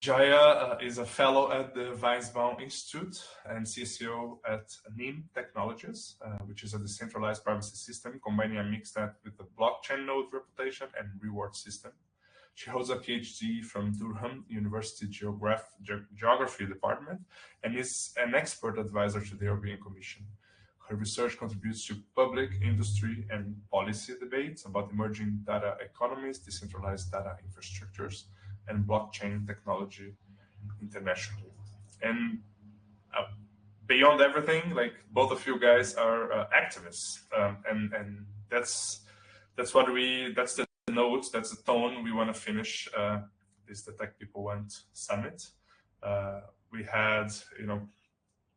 Jaya is a fellow at the Weizbaum Institute and CSO at NIM Technologies, which is a decentralized privacy system combining a mixnet with a blockchain node reputation and reward system. She holds a PhD from Durham University Geography Department and is an expert advisor to the European Commission. Her research contributes to public, industry, and policy debates about emerging data economies, decentralized data infrastructures, and blockchain technology internationally. And beyond everything, like both of you guys are activists, and that's the note, that's the tone we want to finish this the Tech People Want Summit. We had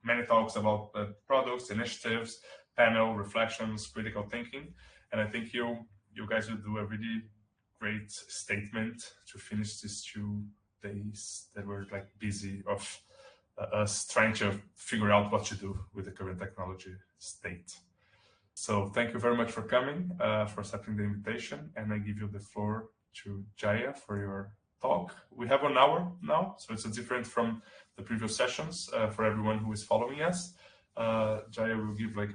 many talks about products, initiatives, panel reflections, critical thinking, and I think you guys will do a really great statement to finish these 2 days that were like busy of us trying to figure out what to do with the current technology state. So thank you very much for coming, for accepting the invitation, and I give you the floor to Jaya for your talk. We have 1 hour now, so it's different from the previous sessions for everyone who is following us. Jaya will give like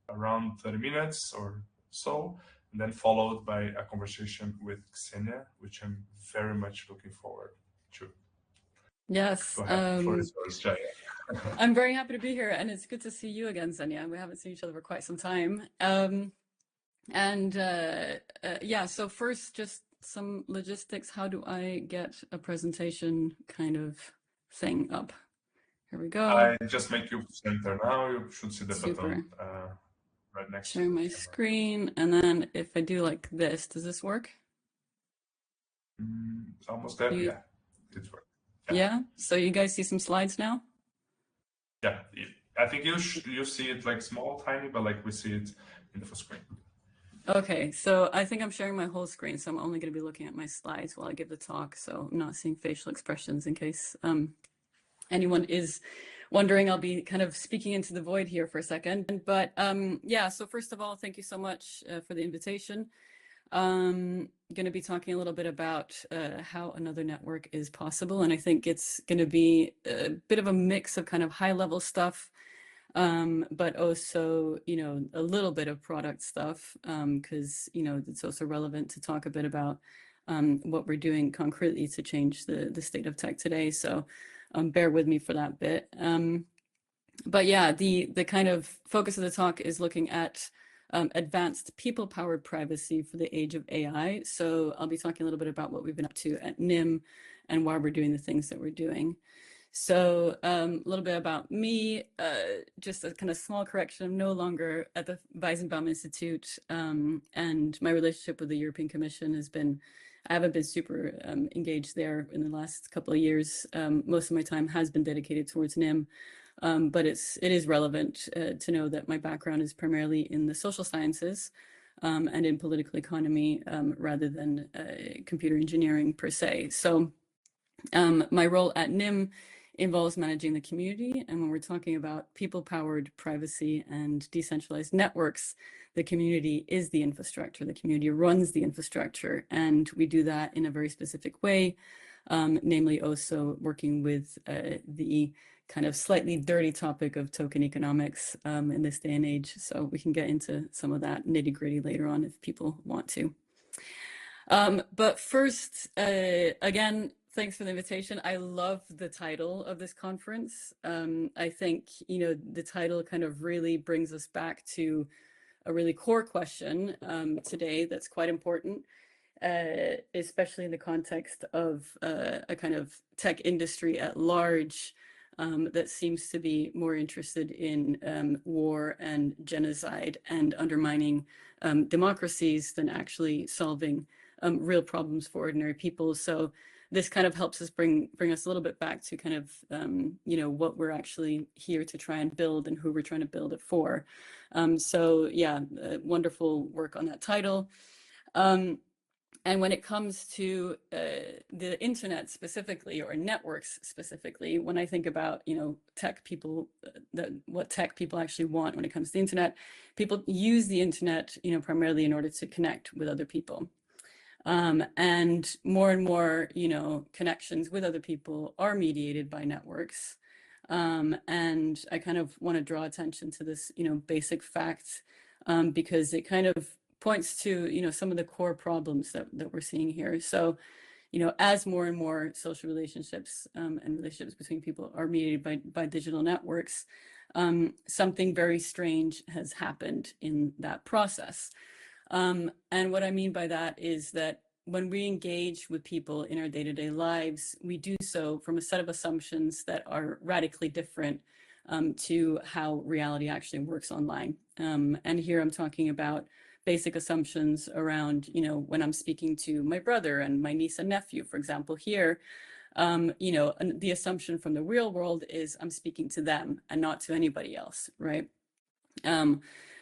around 30 minutes or so, and then followed by a conversation with Ksenia, which I'm very much looking forward to. Yes. Go ahead. The floor is yours, Jaya. I'm very happy to be here, and it's good to see you again, Ksenia. We haven't seen each other for quite some time. Yeah, so first, just some logistics. How do I get a presentation kind of thing up? Here we go. I just make you center now. You should see the Super. button right next to Share my camera. screen, and then if I do like this, does this work? Almost there. Yeah, it works. Yeah. So you guys see some slides now? Yeah, I think you see it like small, tiny, but like we see it in the full screen. Okay, so I think I'm sharing my whole screen, so I'm only going to be looking at my slides while I give the talk, so I'm not seeing facial expressions in case anyone is wondering. I'll be kind of speaking into the void here for a second. But yeah, so first of all, thank you so much for the invitation. Going to be talking a little bit about how another network is possible, and I think it's going to be a bit of a mix of kind of high-level stuff, but also, a little bit of product stuff, because, it's also relevant to talk a bit about what we're doing concretely to change the state of tech today. So bear with me for that bit. But yeah, the kind of focus of the talk is looking at advanced people-powered privacy for the age of AI. So I'll be talking a little bit about what we've been up to at NIM and why we're doing the things that we're doing. So a little bit about me, just a kind of small correction. I'm no longer at the Weizbaum Institute, and my relationship with the European Commission has been, I haven't been super engaged there in the last couple of years. Most of my time has been dedicated towards NIM. But it is relevant to know that my background is primarily in the social sciences and in political economy rather than computer engineering per se. So my role at NIM involves managing the community. And when we're talking about people-powered privacy and decentralized networks, the community is the infrastructure. The community runs the infrastructure. And we do that in a very specific way, namely also working with the kind of slightly dirty topic of token economics in this day and age. So we can get into some of that nitty-gritty later on if people want to. But first, again, thanks for the invitation. I love the title of this conference. I think, the title kind of really brings us back to a really core question today that's quite important, especially in the context of a kind of tech industry at large that seems to be more interested in war and genocide and undermining democracies than actually solving real problems for ordinary people. So this kind of helps us bring us a little bit back to kind of, what we're actually here to try and build and who we're trying to build it for. So yeah, wonderful work on that title. And when it comes to the internet specifically, or networks specifically, when I think about, tech people, what tech people actually want when it comes to the internet, people use the internet, primarily in order to connect with other people. And more, connections with other people are mediated by networks. And I kind of want to draw attention to this, basic fact, because it kind of points to, some of the core problems that we're seeing here. So, as more and more social relationships and relationships between people are mediated by digital networks, something very strange has happened in that process. And what I mean by that is that when we engage with people in our day-to-day lives, we do so from a set of assumptions that are radically different to how reality actually works online. And here I'm talking about basic assumptions around, when I'm speaking to my brother and my niece and nephew, for example, here, the assumption from the real world is I'm speaking to them and not to anybody else, right?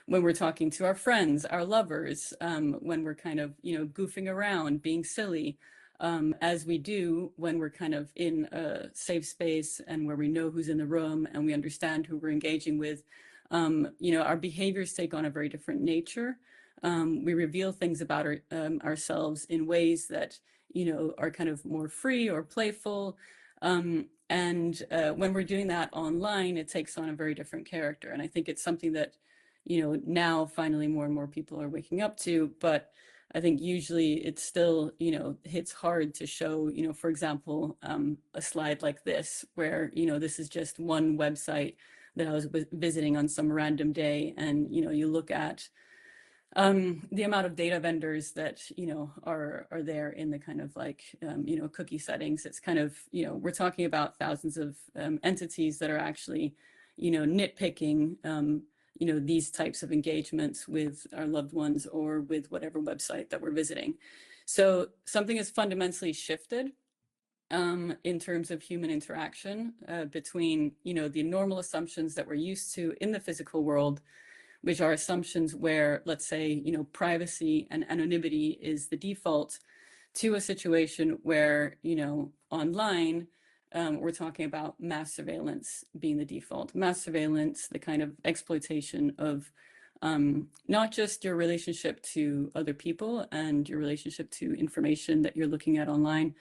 When we're talking to our friends, our lovers, when we're kind of, goofing around, being silly, as we do when we're kind of in a safe space and where we know who's in the room and we understand who we're engaging with, our behaviors take on a very different nature. We reveal things about ourselves in ways that, are kind of more free or playful. And when we're doing that online, it takes on a very different character. And I think it's something that, now finally more and more people are waking up to. But I think usually it's still, hits hard to show, for example, a slide like this, where, this is just one website that I was visiting on some random day. And, you look at the amount of data vendors that, are there in the kind of like, cookie settings. It's kind of, we're talking about thousands of entities that are actually, nitpicking, these types of engagements with our loved ones or with whatever website that we're visiting. So something has fundamentally shifted in terms of human interaction between, the normal assumptions that we're used to in the physical world, which are assumptions where, let's say, privacy and anonymity is the default, to a situation where, online, we're talking about mass surveillance being the default. Mass surveillance, the kind of exploitation of not just your relationship to other people and your relationship to information that you're looking at online,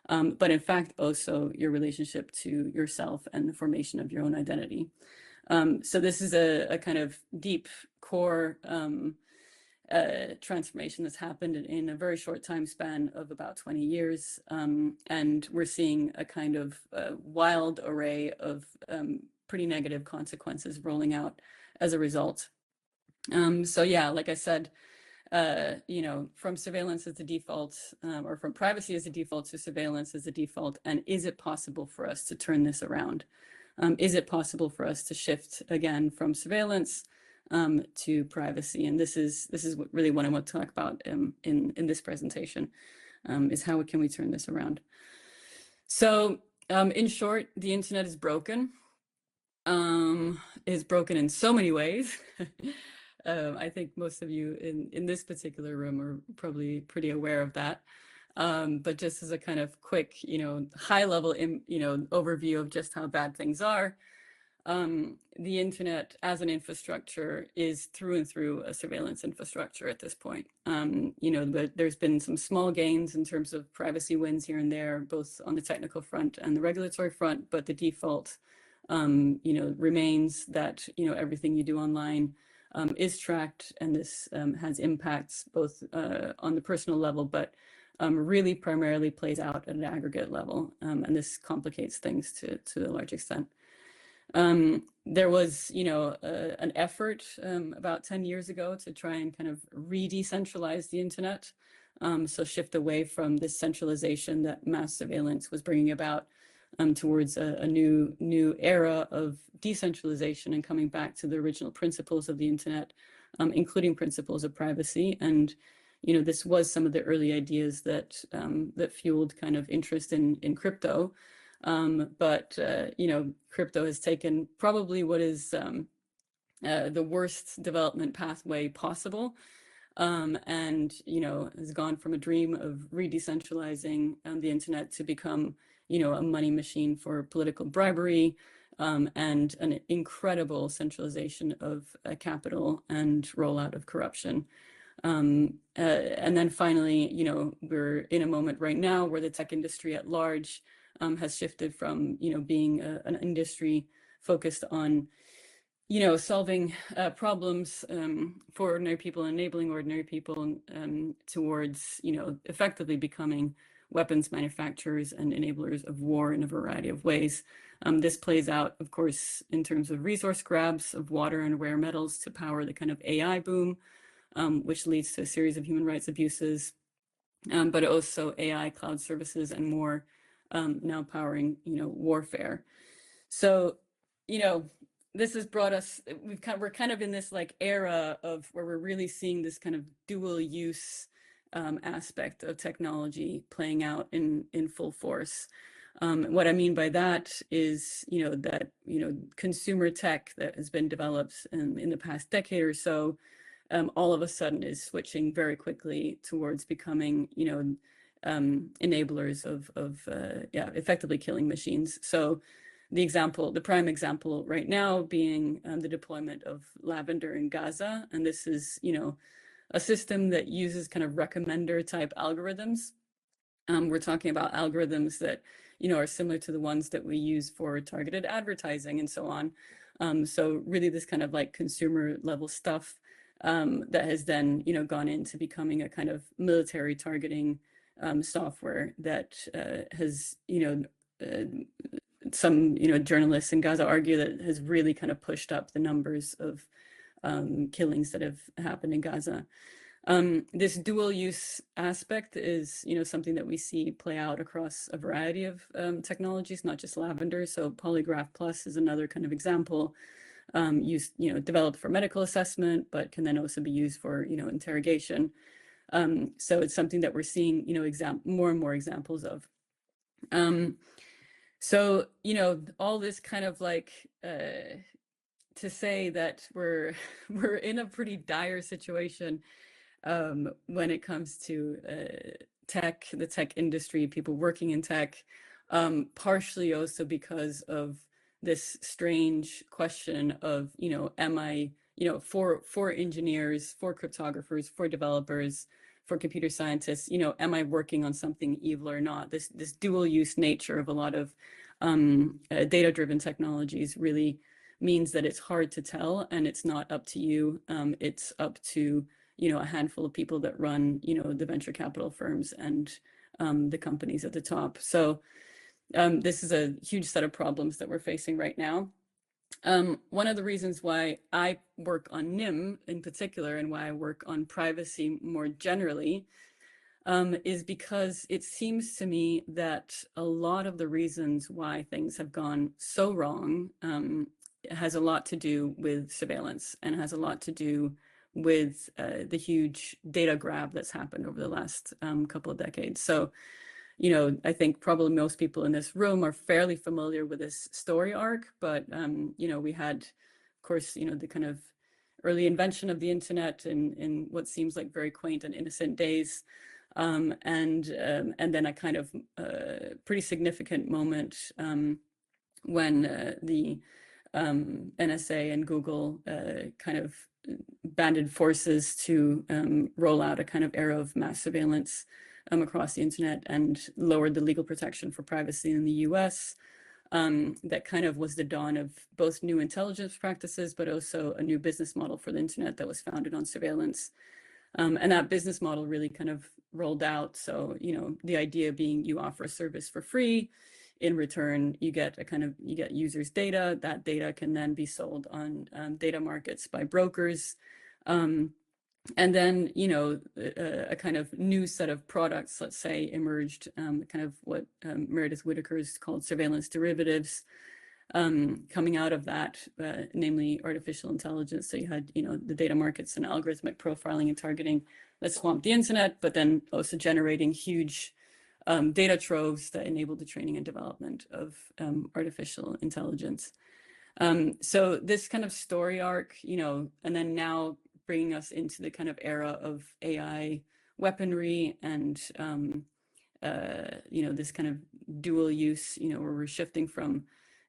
but in fact also your relationship to yourself and the formation of your own identity. So this is a kind of deep core transformation that's happened in a very short time span of about 20 years. And we're seeing a kind of wild array of pretty negative consequences rolling out as a result. So yeah, like I said, from surveillance as the default, or from privacy as the default to surveillance as the default. And is it possible for us to turn this around? Is it possible for us to shift again from surveillance to privacy? And this is really what I want to talk about in this presentation, is how can we turn this around? So in short, the internet is broken. Is broken in so many ways. I think most of you in this particular room are probably pretty aware of that. But just as a kind of quick, high level, overview of just how bad things are, the internet as an infrastructure is through and through a surveillance infrastructure at this point. But there's been some small gains in terms of privacy wins here and there, both on the technical front and the regulatory front, but the default, remains that, everything you do online is tracked, and this has impacts both on the personal level, but really primarily plays out at an aggregate level, and this complicates things to a large extent. There was, an effort about 10 years ago to try and kind of re-decentralize the internet, so shift away from this centralization that mass surveillance was bringing about towards a new era of decentralization and coming back to the original principles of the internet, including principles of privacy. And this was some of the early ideas that that fueled kind of interest in crypto. But crypto has taken probably what is the worst development pathway possible, and has gone from a dream of re-decentralizing the internet to become a money machine for political bribery, and an incredible centralization of capital and rollout of corruption. And then finally, you know, we're in a moment right now where the tech industry at large has shifted from, you know, being an industry focused on, you know, solving problems for ordinary people, enabling ordinary people towards, you know, effectively becoming weapons manufacturers and enablers of war in a variety of ways. This plays out, of course, in terms of resource grabs of water and rare metals to power the kind of AI boom, which leads to a series of human rights abuses, but also AI, cloud services, and more now powering, you know, warfare. So, you know, this has brought us, we're kind of in this like era of where we're really seeing this kind of dual use aspect of technology playing out in full force. What I mean by that is, you know, that, you know, consumer tech that has been developed in the past decade or so, all of a sudden is switching very quickly towards becoming, you know, enablers of yeah, effectively killing machines. So the prime example right now being the deployment of Lavender in Gaza. And this is, you know, a system that uses kind of recommender type algorithms. We're talking about algorithms that, you know, are similar to the ones that we use for targeted advertising and so on. So really this kind of like consumer level stuff that has then, you know, gone into becoming a kind of military targeting software that has, you know, some, you know, journalists in Gaza argue that has really kind of pushed up the numbers of killings that have happened in Gaza. This dual use aspect is, you know, something that we see play out across a variety of technologies, not just Lavender. So Polygraph Plus is another kind of example, used, you know, developed for medical assessment, but can then also be used for, you know, interrogation. So it's something that we're seeing, you know, more and more examples of. So, you know, all this kind of like to say that we're in a pretty dire situation when it comes to tech, the tech industry, people working in tech, partially also because of this strange question of, you know, am I, you know, for engineers, for cryptographers, for developers, for computer scientists, you know, am I working on something evil or not? This dual use nature of a lot of data-driven technologies really means that it's hard to tell, and it's not up to you. It's up to, you know, a handful of people that run, you know, the venture capital firms and the companies at the top. So this is a huge set of problems that we're facing right now. One of the reasons why I work on NIM in particular and why I work on privacy more generally is because it seems to me that a lot of the reasons why things have gone so wrong has a lot to do with surveillance and has a lot to do with the huge data grab that's happened over the last couple of decades. So, you know, I think probably most people in this room are fairly familiar with this story arc, but, you know, we had, of course, you know, the kind of early invention of the internet in what seems like very quaint and innocent days. And then a kind of pretty significant moment when the NSA and Google kind of banded forces to roll out a kind of era of mass surveillance across the internet and lowered the legal protection for privacy in the US. That kind of was the dawn of both new intelligence practices, but also a new business model for the internet that was founded on surveillance. And that business model really kind of rolled out. So, you know, the idea being you offer a service for free. In return, you get users' data. That data can then be sold on data markets by brokers. And then, you know, a kind of new set of products, let's say, emerged, kind of what Meredith Whittaker's called surveillance derivatives, coming out of that, namely artificial intelligence. So you had, you know, the data markets and algorithmic profiling and targeting that swamped the internet, but then also generating huge data troves that enabled the training and development of artificial intelligence. So this kind of story arc, you know, and then now bringing us into the kind of era of AI weaponry and, you know, this kind of dual use, you know, where we're shifting from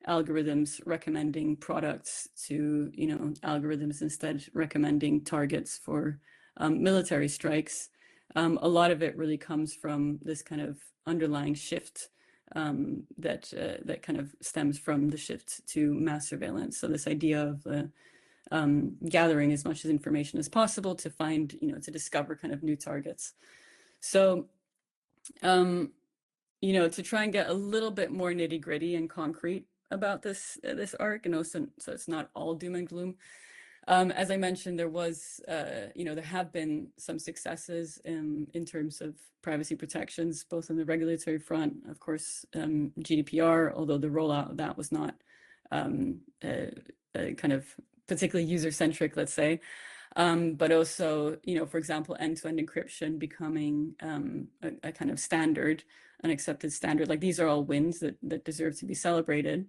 algorithms recommending products to, you know, algorithms instead recommending targets for military strikes, a lot of it really comes from this kind of underlying shift that kind of stems from the shift to mass surveillance. So this idea of gathering as much information as possible to find, to discover kind of new targets. So, to try and get a little bit more nitty gritty and concrete about this arc, so it's not all doom and gloom. As I mentioned, there was, there have been some successes in terms of privacy protections, both on the regulatory front, of course, GDPR, although the rollout of that was not kind of particularly user-centric, let's say. But also, for example, end-to-end encryption becoming a kind of standard, an accepted standard. Like, these are all wins that deserve to be celebrated.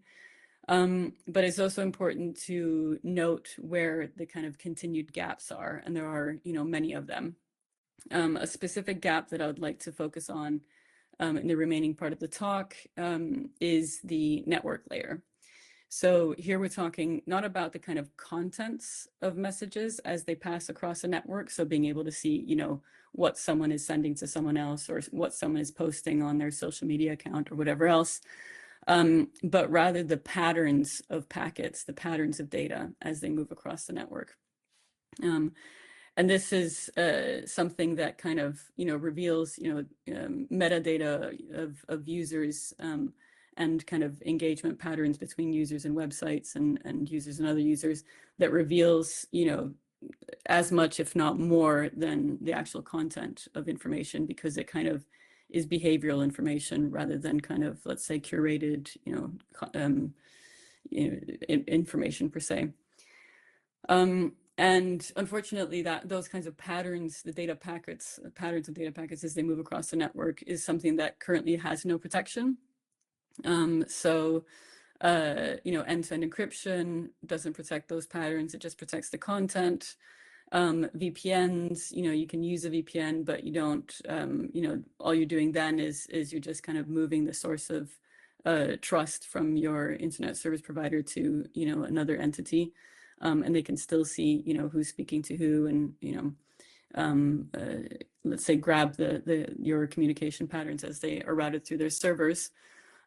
But it's also important to note where the kind of continued gaps are, and there are, many of them. A specific gap that I would like to focus on in the remaining part of the talk is the network layer. So here we're talking not about the kind of contents of messages as they pass across a network. So being able to see, what someone is sending to someone else, or what someone is posting on their social media account or whatever else, but rather the patterns of packets, the patterns of data as they move across the network. And this is something that kind of, reveals, metadata of users, and kind of engagement patterns between users and websites and users and other users that reveals, as much, if not more, than the actual content of information, because it kind of is behavioral information rather than kind of, let's say, curated, information per se. And unfortunately, those kinds of patterns, patterns of data packets as they move across the network, is something that currently has no protection. So, end-to-end encryption doesn't protect those patterns. It just protects the content. VPNs, you can use a VPN, but you don't, all you're doing then is you're just kind of moving the source of trust from your internet service provider to, another entity. And they can still see, who's speaking to who, and, let's say, grab your communication patterns as they are routed through their servers.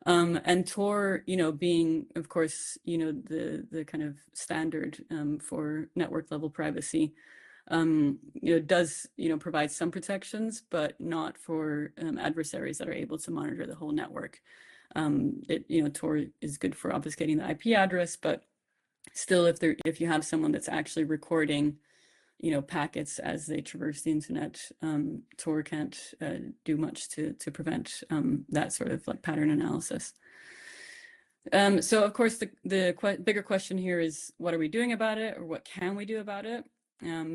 And Tor, being, of course, the kind of standard for network level privacy, does, provide some protections, but not for adversaries that are able to monitor the whole network. Tor is good for obfuscating the IP address, but still, if you have someone that's actually recording, packets as they traverse the internet, Tor can't do much to prevent that sort of like pattern analysis. So of course, the bigger question here is, what are we doing about it, or what can we do about it?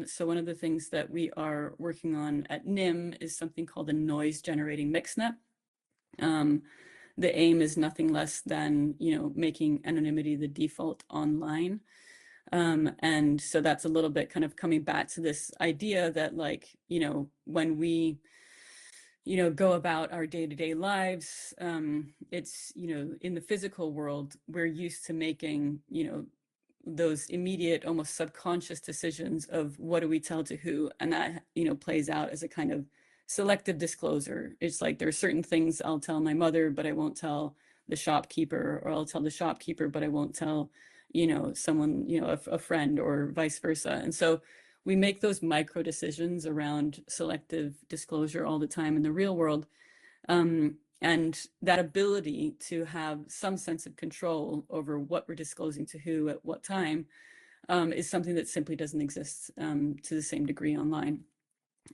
So one of the things that we are working on at NIM is something called a noise generating mixnet. The aim is nothing less than, making anonymity the default online. And so that's a little bit kind of coming back to this idea that, like, when we, go about our day-to-day lives, it's, in the physical world, we're used to making, those immediate, almost subconscious decisions of what do we tell to who, and that, plays out as a kind of selective disclosure. It's like, there are certain things I'll tell my mother, but I won't tell the shopkeeper, or I'll tell the shopkeeper, but I won't tell, someone, a friend, or vice versa. And so we make those micro decisions around selective disclosure all the time in the real world. And that ability to have some sense of control over what we're disclosing to who at what time is something that simply doesn't exist to the same degree online.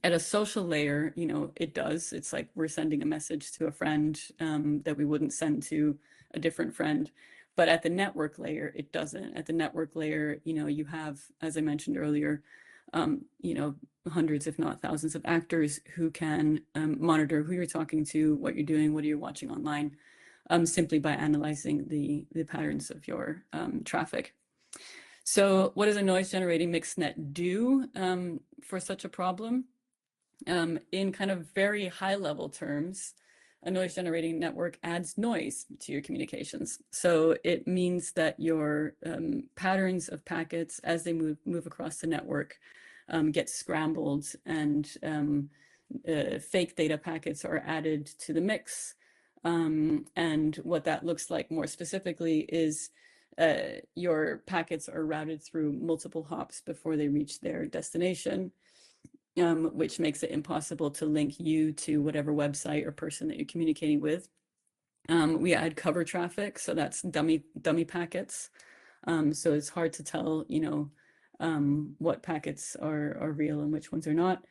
At a social layer, it does. It's like we're sending a message to a friend that we wouldn't send to a different friend. But at the network layer, it doesn't. At the network layer, you have, as I mentioned earlier, hundreds, if not thousands, of actors who can monitor who you're talking to, what you're doing, what you're watching online, simply by analyzing the patterns of your traffic. So what does a noise generating mixnet do for such a problem? In kind of very high level terms, a noise generating network adds noise to your communications. So it means that your patterns of packets as they move across the network get scrambled, and fake data packets are added to the mix. And what that looks like more specifically is your packets are routed through multiple hops before they reach their destination, which makes it impossible to link you to whatever website or person that you're communicating with. We add cover traffic, so that's dummy packets. So it's hard to tell, what packets are real and which ones are not.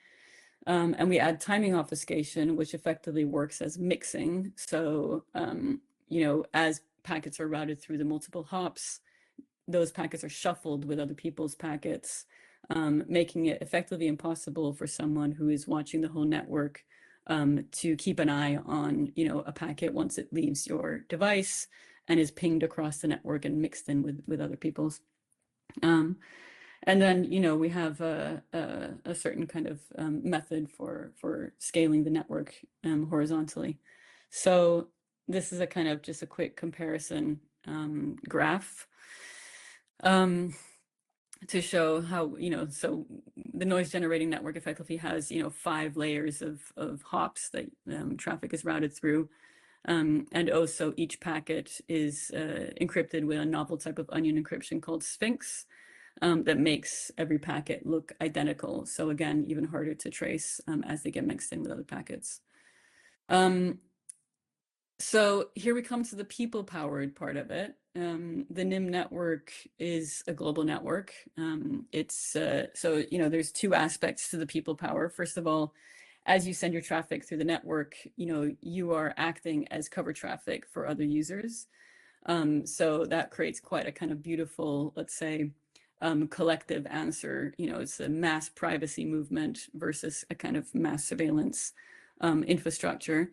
And we add timing obfuscation, which effectively works as mixing. So, as packets are routed through the multiple hops, those packets are shuffled with other people's packets, making it effectively impossible for someone who is watching the whole network to keep an eye on, a packet once it leaves your device and is pinged across the network and mixed in with other people's. And then, we have a certain kind of method for scaling the network horizontally. So this is a kind of just a quick comparison graph to show how, so the noise generating network effectively has, 5 layers of hops that traffic is routed through. And also each packet is encrypted with a novel type of onion encryption called Sphinx that makes every packet look identical. So again, even harder to trace as they get mixed in with other packets. So here we come to the people-powered part of it. The NIM network is a global network. There's 2 aspects to the people power. First of all, as you send your traffic through the network, you are acting as cover traffic for other users. So that creates quite a kind of beautiful, let's say, collective answer. It's a mass privacy movement versus a kind of mass surveillance infrastructure.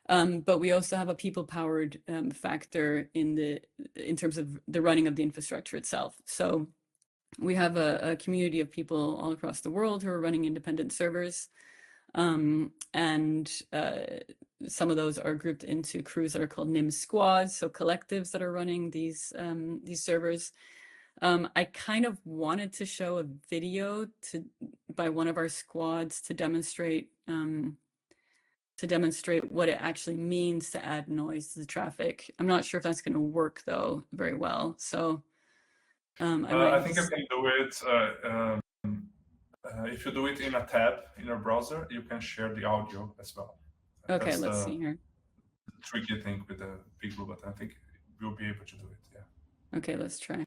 But we also have a people-powered factor in terms of the running of the infrastructure itself. So we have a community of people all across the world who are running independent servers. And some of those are grouped into crews that are called NIM squads, so collectives that are running these servers. I kind of wanted to show a video by one of our squads to demonstrate what it actually means to add noise to the traffic. I'm not sure if that's going to work though very well. So I think you can do it. If you do it in a tab in your browser, you can share the audio as well. Okay, let's see here. The tricky thing with the big blue button. I think we'll be able to do it. Yeah. Okay, let's try.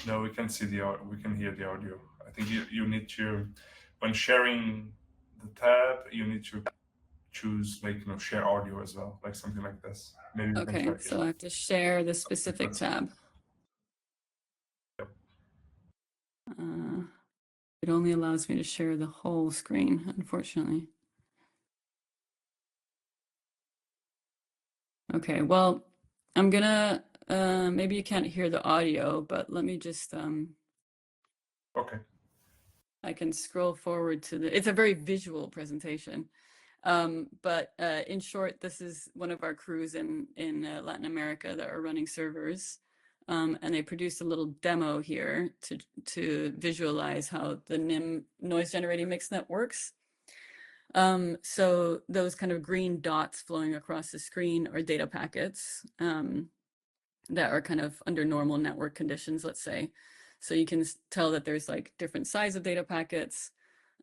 No, we can see we can hear the audio. I think you need to, when sharing the tab, you need to choose share audio as well, like something like this. Maybe we can try it. So I have to share the specific tab. Yep. It only allows me to share the whole screen, unfortunately. Okay, well, I'm gonna, maybe you can't hear the audio, but let me just, okay. I can scroll forward to it's a very visual presentation. But in short, this is one of our crews in Latin America that are running servers. And they produced a little demo here to visualize how the NIM noise generating mixnet works. So those kind of green dots flowing across the screen are data packets that are kind of under normal network conditions, let's say. So you can tell that there's like different size of data packets.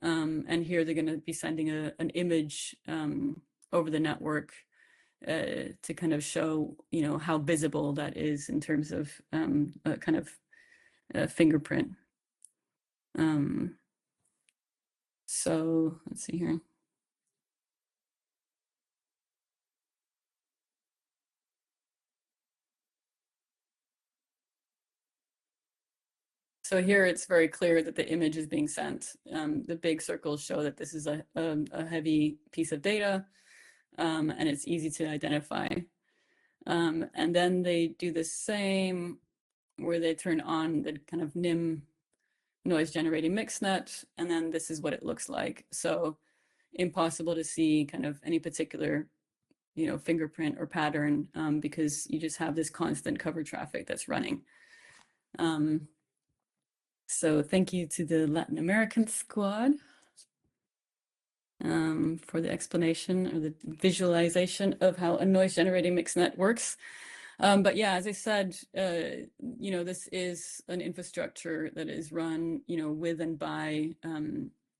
And here they're going to be sending an image over the network to kind of show, how visible that is in terms of a kind of fingerprint. So let's see here. So here it's very clear that the image is being sent. The big circles show that this is a heavy piece of data, and it's easy to identify. And then they do the same where they turn on the kind of NIM noise generating mixnet, and then this is what it looks like. So impossible to see kind of any particular, fingerprint or pattern because you just have this constant cover traffic that's running. So thank you to the Latin American squad for the explanation or the visualization of how a noise generating mixnet works. But yeah, as I said, this is an infrastructure that is run, with and by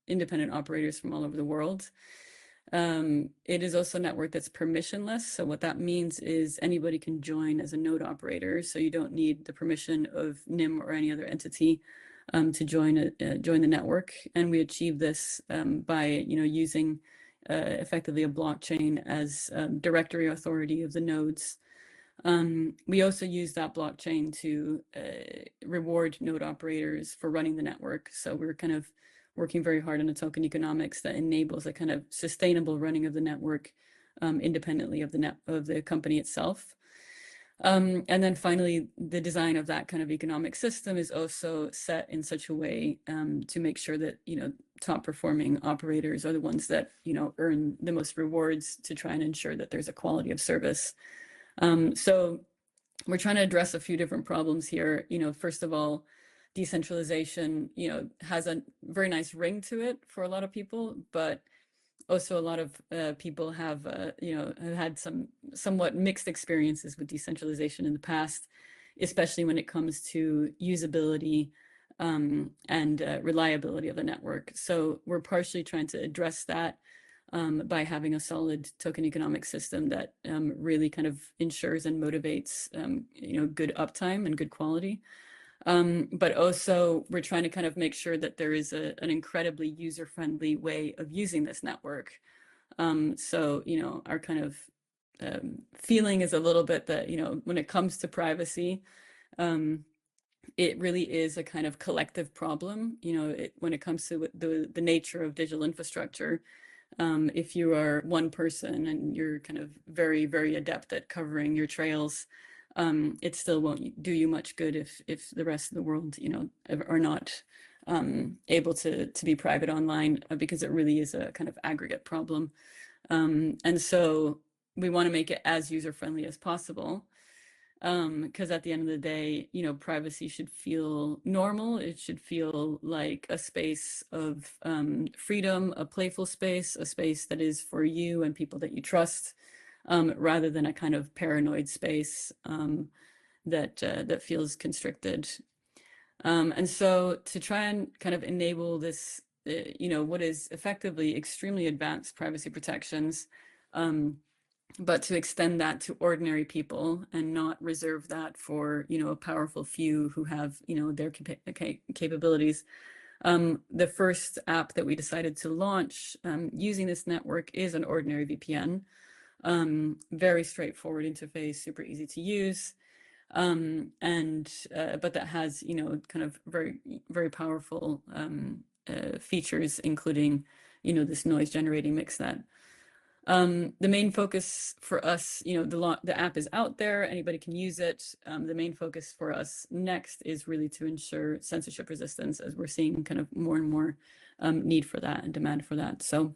independent operators from all over the world. It is also a network that's permissionless. So what that means is anybody can join as a node operator. So you don't need the permission of NIM or any other entity to join the network. And we achieve this by using effectively a blockchain as directory authority of the nodes. We also use that blockchain to reward node operators for running the network. So we're kind of working very hard on a token economics that enables a kind of sustainable running of the network independently of the company itself. And then finally, the design of that kind of economic system is also set in such a way to make sure that top performing operators are the ones that earn the most rewards to try and ensure that there's a quality of service. So we're trying to address a few different problems here. First of all, decentralization, has a very nice ring to it for a lot of people, but also a lot of people have had some somewhat mixed experiences with decentralization in the past, especially when it comes to usability and reliability of the network. So we're partially trying to address that by having a solid token economic system that really kind of ensures and motivates good uptime and good quality. But also we're trying to kind of make sure that there is an incredibly user-friendly way of using this network. So our kind of feeling is a little bit that when it comes to privacy, it really is a kind of collective problem. When it comes to the nature of digital infrastructure, if you are one person and you're kind of very, very adept at covering your trails, it still won't do you much good if the rest of the world, are not able to be private online, because it really is a kind of aggregate problem. And so we want to make it as user-friendly as possible. Because at the end of the day, privacy should feel normal. It should feel like a space of freedom, a playful space, a space that is for you and people that you trust, rather than a kind of paranoid space that feels constricted. And so to try and kind of enable this, what is effectively extremely advanced privacy protections, but to extend that to ordinary people and not reserve that for, a powerful few who have, their capabilities. The first app that we decided to launch using this network is an ordinary VPN. Very straightforward interface, super easy to use. But that has, kind of very, very powerful features, including, this noise generating mixnet. The main focus for us, the app is out there, anybody can use it. The main focus for us next is really to ensure censorship resistance, as we're seeing kind of more and more need for that and demand for that. So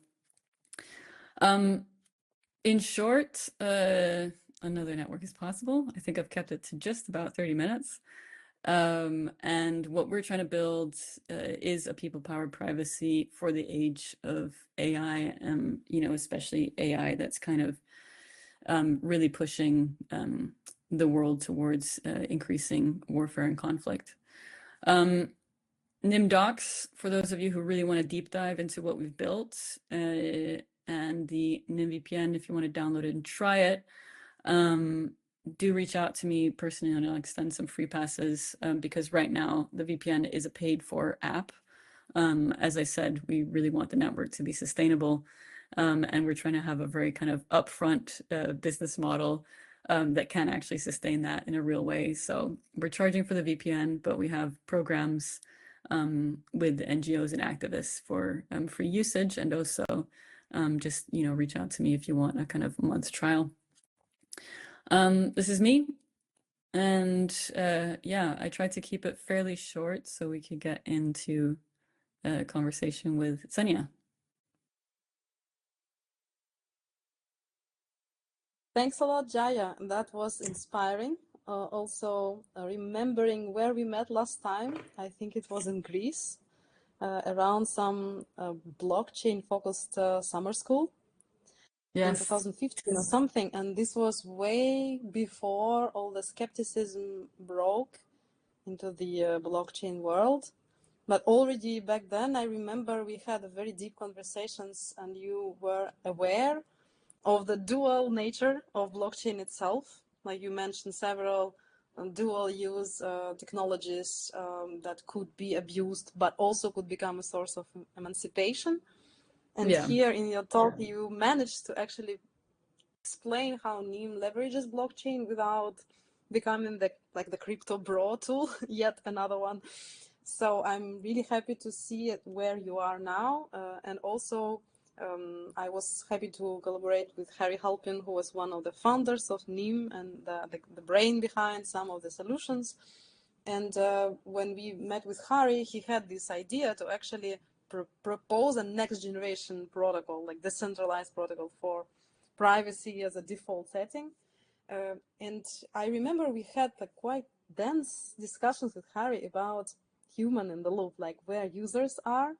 in short, another network is possible. I think I've kept it to just about 30 minutes. And what we're trying to build is a people-powered privacy for the age of AI, especially AI that's kind of really pushing the world towards increasing warfare and conflict. NIM docs, for those of you who really want to deep dive into what we've built, and the NIM VPN, if you want to download it and try it, do reach out to me personally and I'll extend some free passes, because right now the VPN is a paid for app. As I said, we really want the network to be sustainable, and we're trying to have a very kind of upfront business model that can actually sustain that in a real way. So we're charging for the VPN, but we have programs with NGOs and activists for free usage, and also just reach out to me if you want a kind of month trial. This is me, and yeah, I tried to keep it fairly short so we could get into a conversation with Ksenia. Thanks a lot, Jaya. That was inspiring. also remembering where we met last time. I think it was in Greece, around some blockchain-focused summer school. Yes. In 2015 or something. And this was way before all the skepticism broke into the blockchain world. But already back then, I remember we had a very deep conversations, and you were aware of the dual nature of blockchain itself. Like you mentioned several dual use technologies that could be abused, but also could become a source of emancipation. And here in your talk, you managed to actually explain how NEEM leverages blockchain without becoming the crypto bro tool, yet another one. So I'm really happy to see it where you are now. And also, I was happy to collaborate with Harry Halpin, who was one of the founders of NEEM and the brain behind some of the solutions. And when we met with Harry, he had this idea to actually propose a next generation protocol, like decentralized protocol for privacy as a default setting. And I remember we had quite dense discussions with Harry about human in the loop, like where users are,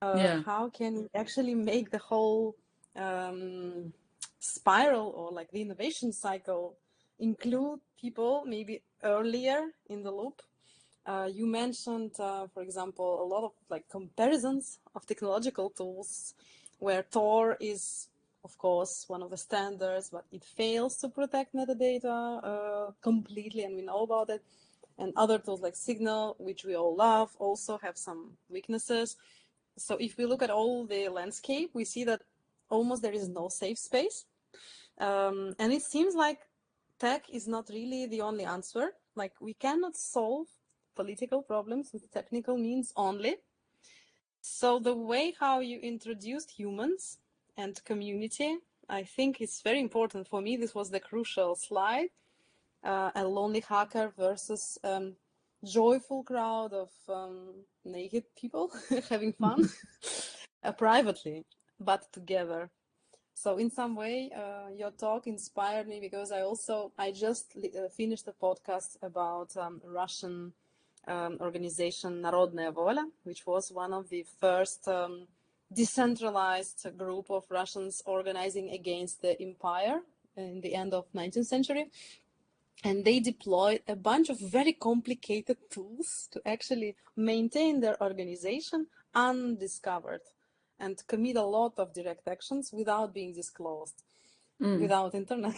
how can we actually make the whole spiral or like the innovation cycle include people maybe earlier in the loop. You mentioned, for example, a lot of like comparisons of technological tools where Tor is, of course, one of the standards, but it fails to protect metadata completely, and we know about it. And other tools like Signal, which we all love, also have some weaknesses. So if we look at all the landscape, we see that almost there is no safe space. And it seems like tech is not really the only answer. Like we cannot solve political problems with technical means only. So the way how you introduced humans and community, I think it's very important for me. This was the crucial slide. A lonely hacker versus joyful crowd of naked people having fun privately, but together. So in some way, your talk inspired me because I just finished a podcast about Russian organization Narodnaya Voля, which was one of the first decentralized group of Russians organizing against the empire in the end of 19th century. And they deployed a bunch of very complicated tools to actually maintain their organization undiscovered and commit a lot of direct actions without being disclosed, without internet.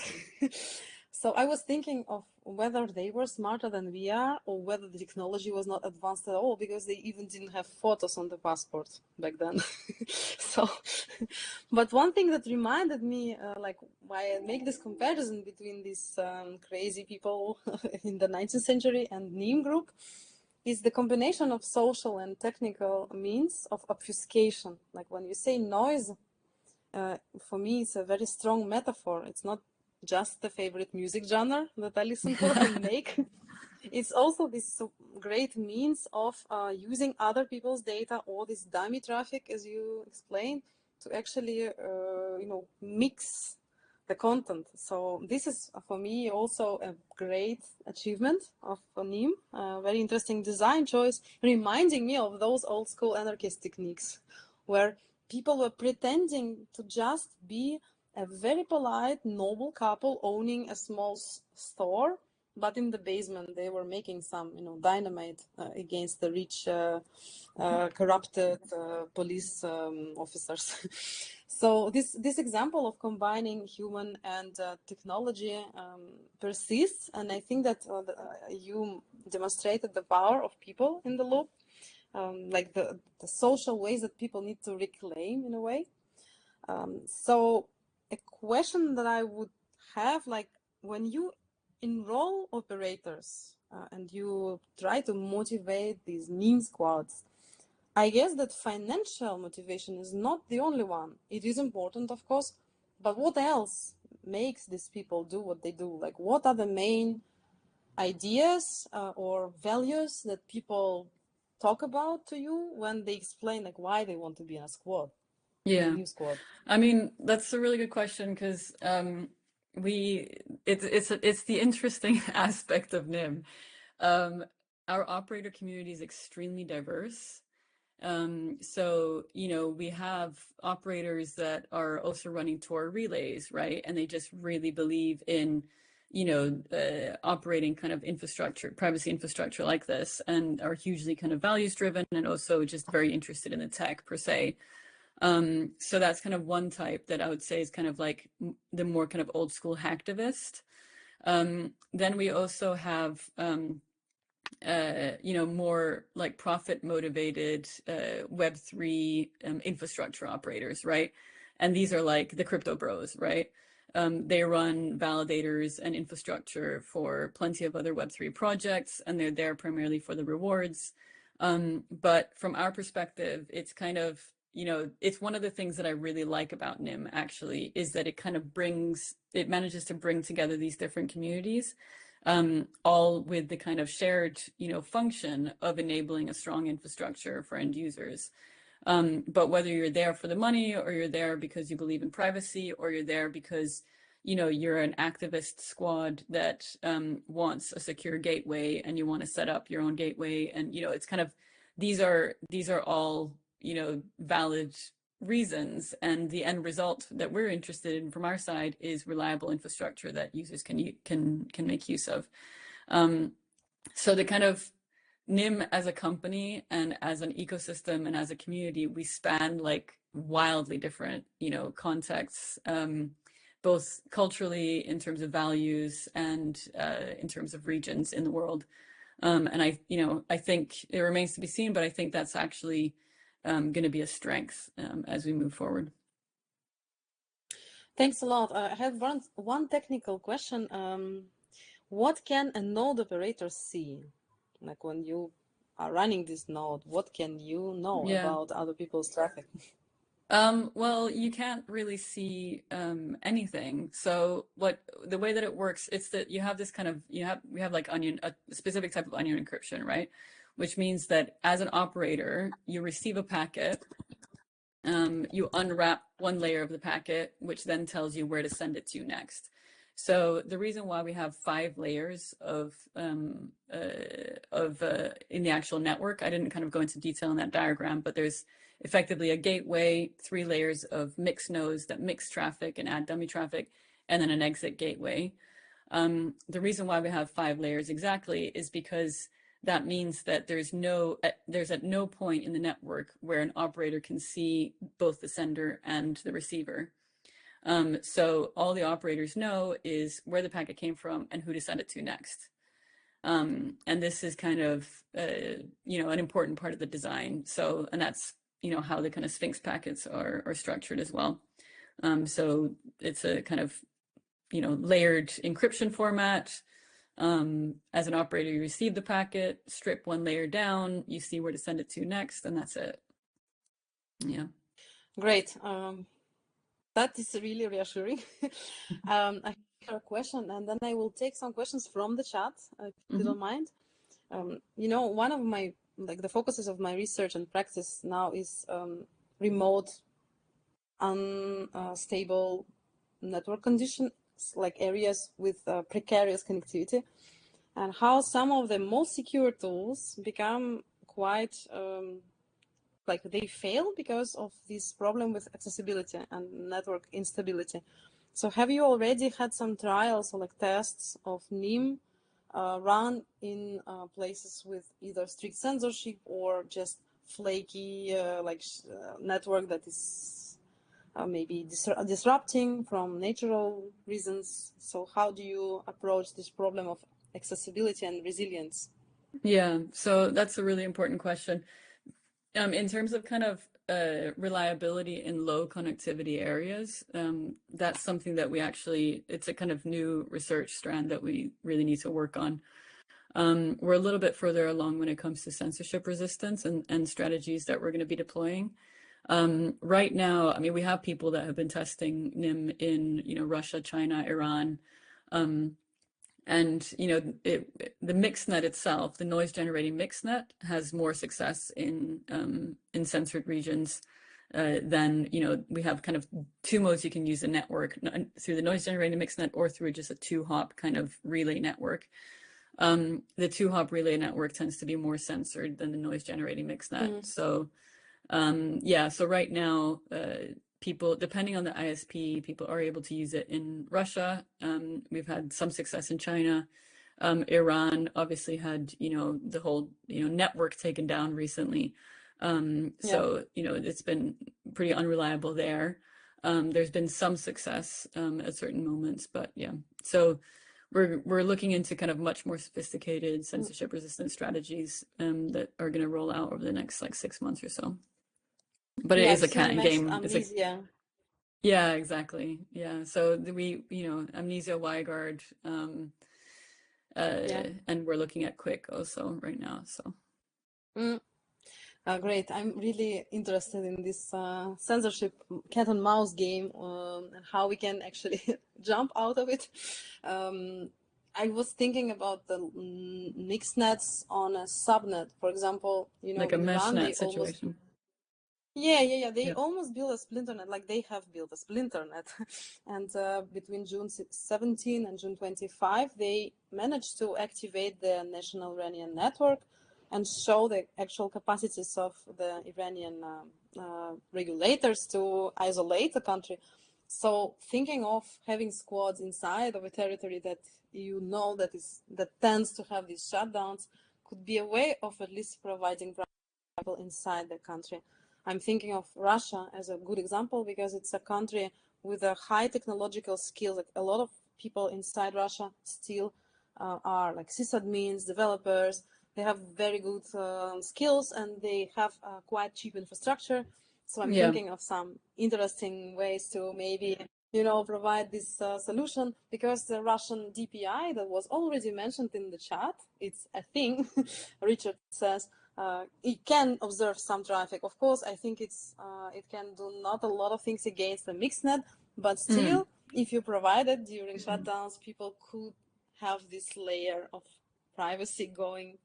So I was thinking of whether they were smarter than we are or whether the technology was not advanced at all, because they even didn't have photos on the passport back then. So, but one thing that reminded me, like why I make this comparison between these crazy people in the 19th century and NEEM group, is the combination of social and technical means of obfuscation. Like when you say noise, for me, it's a very strong metaphor. It's not just the favorite music genre that I listen to and make. It's also this great means of using other people's data or this dummy traffic, as you explained, to actually, mix the content. So this is, for me, also a great achievement of NEEM, very interesting design choice, reminding me of those old school anarchist techniques where people were pretending to just be a very polite, noble couple owning a small store, but in the basement they were making some, dynamite against the rich, corrupted police officers. So this example of combining human and technology persists, and I think that you demonstrated the power of people in the loop. Like the social ways that people need to reclaim in a way. So a question that I would have, like when you enroll operators and you try to motivate these NEEM squads, I guess that financial motivation is not the only one. It is important, of course, but what else makes these people do what they do? Like what are the main ideas or values that people talk about to you when they explain like why they want to be in a squad? Yeah. New squad. I mean, that's a really good question because it's the interesting aspect of NIM. Our operator community is extremely diverse. So, we have operators that are also running Tor relays, right? And they just really believe in, operating kind of infrastructure, privacy infrastructure like this, and are hugely kind of values driven and also just very interested in the tech per se. So that's kind of one type that I would say is kind of like the more kind of old school hacktivist. Then we also have, more like profit motivated Web3 infrastructure operators, right? And these are like the crypto bros, right? They run validators and infrastructure for plenty of other Web3 projects, and they're there primarily for the rewards. But from our perspective, it's kind of, it's one of the things that I really like about NIM actually, is that it manages to bring together these different communities, all with the kind of shared, function of enabling a strong infrastructure for end users. But whether you're there for the money, or you're there because you believe in privacy, or you're there because, you're an activist squad that wants a secure gateway and you want to set up your own gateway, and it's kind of, these are all, valid reasons, and the end result that we're interested in from our side is reliable infrastructure that users can make use of. So the kind of NIM as a company and as an ecosystem and as a community, we span like wildly different, contexts, both culturally in terms of values and in terms of regions in the world. And I think it remains to be seen, but I think that's actually going to be a strength as we move forward. Thanks a lot. I have one technical question. What can a node operator see? Like when you are running this node, what can you know about other people's traffic? Well, you can't really see anything. So the way that it works, it's that you have this kind of, we have like a specific type of onion encryption, right? Which means that as an operator, you receive a packet, you unwrap one layer of the packet, which then tells you where to send it to next. So the reason why we have 5 layers of in the actual network, I didn't kind of go into detail in that diagram, but there's effectively a gateway, 3 layers of mixed nodes that mix traffic and add dummy traffic, and then an exit gateway. The reason why we have 5 layers exactly is because that means that there's at no point in the network where an operator can see both the sender and the receiver. So all the operators know is where the packet came from and who to send it to next. And this is kind of, an important part of the design. So, and that's, how the kind of Sphinx packets are structured as well. So it's a kind of, layered encryption format. As an operator, you receive the packet, strip one layer down, you see where to send it to next, and that's it. Yeah. Great. That is really reassuring. I have a question, and then I will take some questions from the chat, if you don't mind. One of my, the focuses of my research and practice now is remote, unstable network conditions, like areas with precarious connectivity, and how some of the most secure tools become quite like they fail because of this problem with accessibility and network instability. So have you already had some trials or like tests of NIM run in places with either strict censorship or just flaky network that is maybe disrupting from natural reasons? So how do you approach this problem of accessibility and resilience? Yeah, so that's a really important question. In terms of kind of reliability in low connectivity areas, that's something that it's a kind of new research strand that we really need to work on. We're a little bit further along when it comes to censorship resistance and strategies that we're going to be deploying. Right now, I mean, we have people that have been testing NIM in, Russia, China, Iran, and the mixnet itself, the noise generating mixnet, has more success in censored regions then, we have kind of two modes you can use the network, through the noise generating mixnet or through just a 2-hop kind of relay network. The 2-hop relay network tends to be more censored than the noise generating mixnet. So so right now, people, depending on the ISP, people are able to use it in Russia. We've had some success in China. Iran obviously had, the whole, network taken down recently. So, it's been pretty unreliable there. There's been some success at certain moments, but yeah. So we're looking into kind of much more sophisticated censorship resistant strategies that are going to roll out over the next like 6 months or so. But it is a game. Amnesia. Yeah, exactly. Yeah. So we, Amnesia, WireGuard, and we're looking at Quick also right now. So. Great. I'm really interested in this censorship cat and mouse game and how we can actually jump out of it. I was thinking about the mixnets on a subnet, for example, like a in mesh Iran, net situation. They almost built a splinter net, like they have built a splinter net. And between June 17 and June 25, they managed to activate the national Iranian network and show the actual capacities of the Iranian regulators to isolate the country. So thinking of having squads inside of a territory that that tends to have these shutdowns could be a way of at least providing people inside the country. I'm thinking of Russia as a good example because it's a country with a high technological skill. Like a lot of people inside Russia still are like sysadmins, developers. They have very good skills and they have quite cheap infrastructure. So I'm thinking of some interesting ways to maybe, provide this solution, because the Russian DPI that was already mentioned in the chat, it's a thing. Richard says, it can observe some traffic. Of course, I think it can do not a lot of things against the mixnet, but still, if you provide it during shutdowns, people could have this layer of privacy going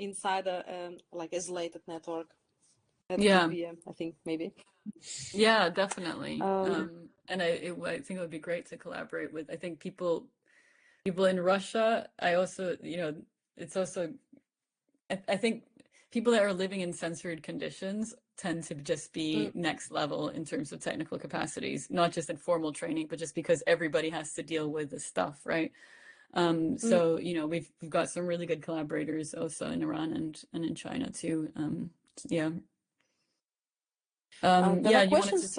inside a like isolated network. That could be, I think, maybe. Yeah, definitely. And I think it would be great to collaborate with. I think people in Russia. I also, it's also. I think people that are living in censored conditions tend to just be next level in terms of technical capacities, not just in formal training, but just because everybody has to deal with this stuff, right? So, we've got some really good collaborators also in Iran and in China too. There are you wanted questions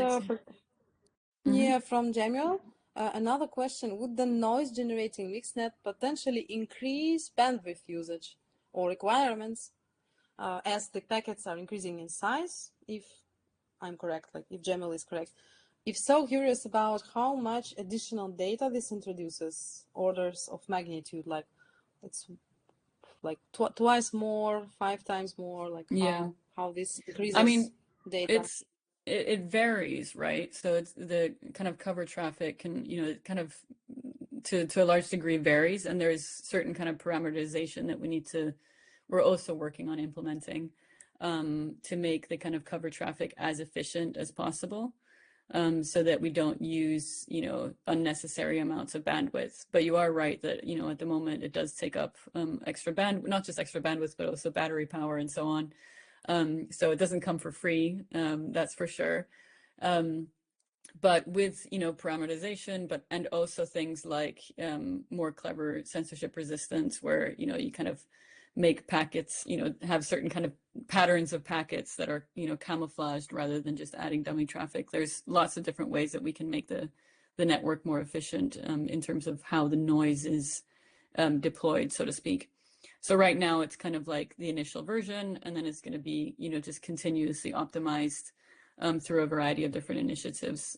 from Jamil. Another question: would the noise generating mixnet potentially increase bandwidth usage or requirements as the packets are increasing in size? If I'm correct, like if Jamil is correct. If so, curious about how much additional data this introduces, orders of magnitude, like it's like twice more, 5 times more, like how this increases data. It varies, right? So it's the kind of cover traffic can, kind of to a large degree varies, and there's certain kind of parameterization that we're also working on implementing to make the kind of cover traffic as efficient as possible, so that we don't use, unnecessary amounts of bandwidth. But you are right that, at the moment it does take up extra not just extra bandwidth, but also battery power and so on. So it doesn't come for free, that's for sure. But with, parameterization, and also things like more clever censorship resistance, where, you kind of make packets, have certain kind of patterns of packets that are, camouflaged rather than just adding dummy traffic. There's lots of different ways that we can make the network more efficient in terms of how the noise is deployed, so to speak. So right now it's kind of like the initial version, and then it's going to be, just continuously optimized through a variety of different initiatives,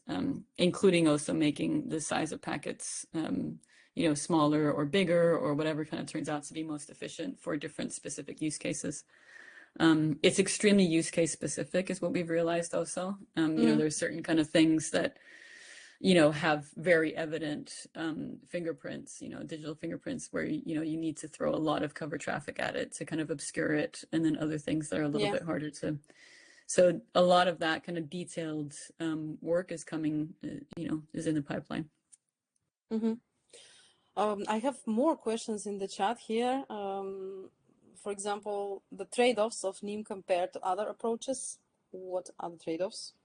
including also making the size of packets, smaller or bigger, or whatever kind of turns out to be most efficient for different specific use cases. It's extremely use case specific is what we've realized also. There's certain kind of things that, have very evident fingerprints, digital fingerprints, where, you need to throw a lot of cover traffic at it to kind of obscure it. And then other things that are a little bit harder to. So a lot of that kind of detailed work is coming, is in the pipeline. Mm-hmm. I have more questions in the chat here. For example, the trade-offs of NIM compared to other approaches. What are the trade-offs?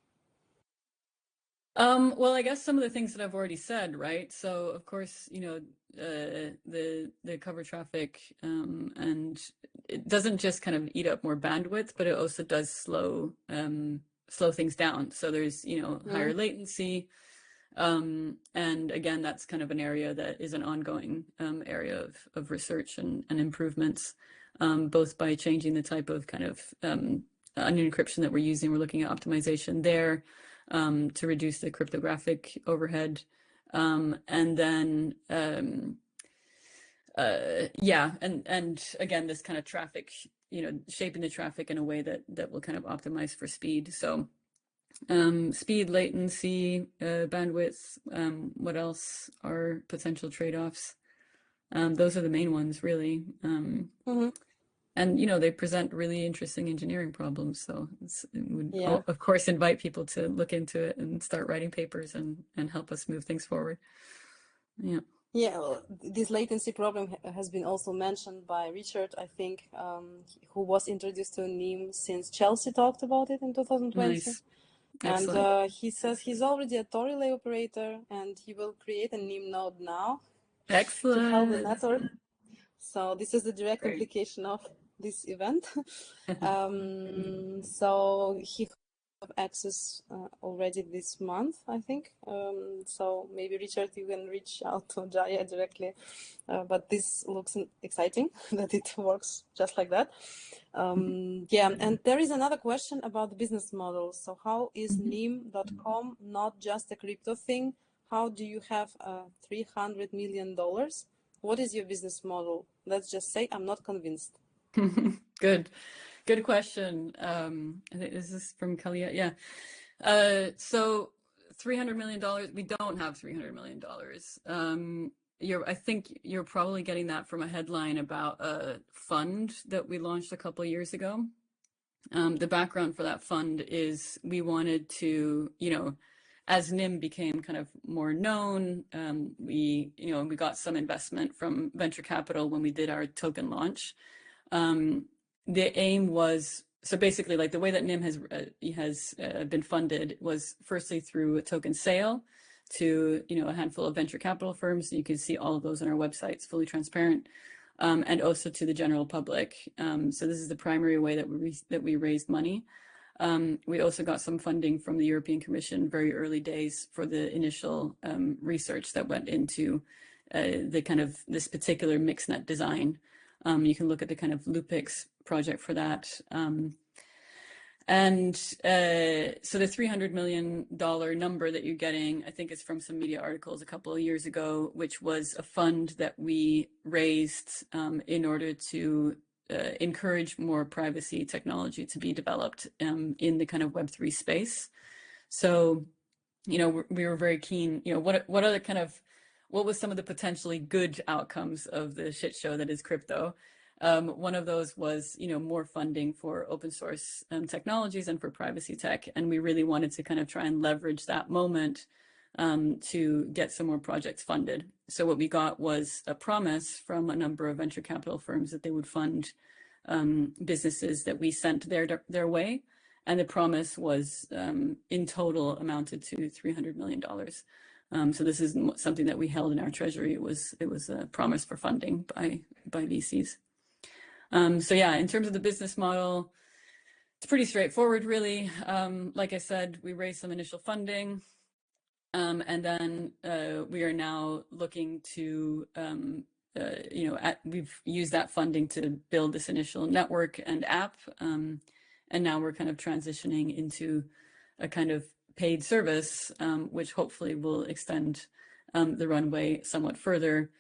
Well, I guess some of the things that I've already said, right? So of course, the cover traffic, and it doesn't just kind of eat up more bandwidth, but it also does slow things down. So there's, higher latency. And again, that's kind of an area that is an ongoing area of research and improvements, both by changing the type of kind of onion encryption that we're using. We're looking at optimization there to reduce the cryptographic overhead. And then, and again, this kind of traffic, shaping the traffic in a way that will kind of optimize for speed. So speed, latency, bandwidth, what else are potential trade-offs? Those are the main ones, really. And, they present really interesting engineering problems. So it would, of course, invite people to look into it and start writing papers and help us move things forward. Yeah. Yeah, well, this latency problem has been also mentioned by Richard, I think, who was introduced to NIM since Chelsea talked about it in 2020. Nice. And he says he's already a Tor relay operator and he will create a NIM node now. Excellent. To help the network. So this is the direct implication of this event. So he have access already this month, I think. So maybe Richard, you can reach out to Jaya directly. But this looks exciting that it works just like that. Yeah, and there is another question about the business model. So how is NIM.com not just a crypto thing? How do you have $300 million? What is your business model? Let's just say I'm not convinced. Good question. I think this is from Kalia. Yeah. So $300 million, we don't have $300 million. I think you're probably getting that from a headline about a fund that we launched a couple of years ago. The background for that fund is we wanted to, as NIM became kind of more known, we got some investment from venture capital when we did our token launch. The aim was, so basically, like the way that NIM has been funded was firstly through a token sale to a handful of venture capital firms. You can see all of those on our website. It's fully transparent, and also to the general public. So this is the primary way that we raised money. We also got some funding from the European Commission very early days for the initial research that went into the kind of this particular mixnet design. You can look at the kind of Lupix project for that. So the $300 million number that you're getting, I think is from some media articles a couple of years ago, which was a fund that we raised in order to encourage more privacy technology to be developed in the kind of Web3 space. So, we were very keen, what was some of the potentially good outcomes of the shit show that is crypto? One of those was, more funding for open source technologies and for privacy tech. And we really wanted to kind of try and leverage that moment to get some more projects funded. So what we got was a promise from a number of venture capital firms that they would fund businesses that we sent their way. And the promise was in total amounted to $300 million. So this is something that we held in our treasury. It was a promise for funding by VCs. So yeah, in terms of the business model, it's pretty straightforward, really. Like I said, we raised some initial funding, and then we are now looking to, we've used that funding to build this initial network and app, and now we're kind of transitioning into a kind of paid service, which hopefully will extend the runway somewhat further.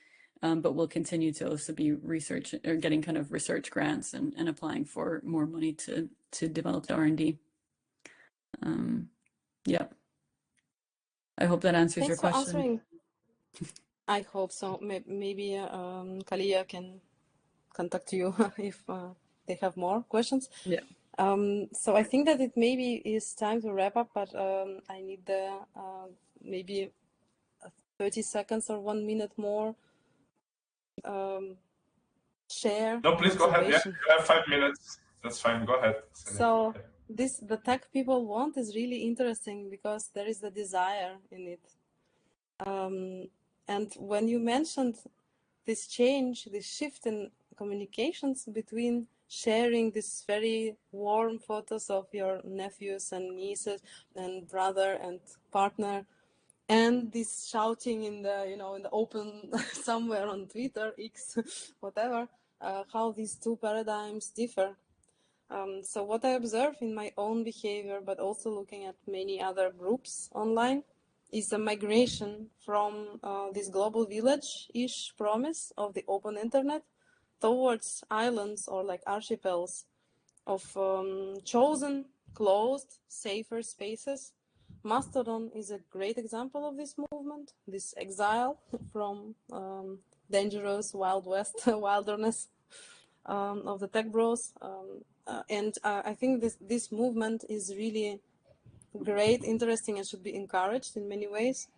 But we'll continue to also be getting kind of research grants and applying for more money to develop the R&D. Yeah. I hope that answers your question. For answering. I hope so. Maybe Kalia can contact you if they have more questions. Yeah. So I think that it maybe is time to wrap up, but I need the maybe 30 seconds or 1 minute more share. No, please go ahead. Yeah, you have 5 minutes. That's fine. Go ahead. So the tech people want is really interesting because there is the desire in it. And when you mentioned this change, this shift in communications between sharing these very warm photos of your nephews and nieces and brother and partner, and this shouting in the in the open somewhere on Twitter, X, whatever, how these two paradigms differ. So what I observe in my own behavior, but also looking at many other groups online, is a migration from this global village-ish promise of the open internet towards islands or like archipels of chosen, closed, safer spaces. Mastodon is a great example of this movement, this exile from dangerous Wild West wilderness of the tech bros. And I think this movement is really great, interesting, and should be encouraged in many ways.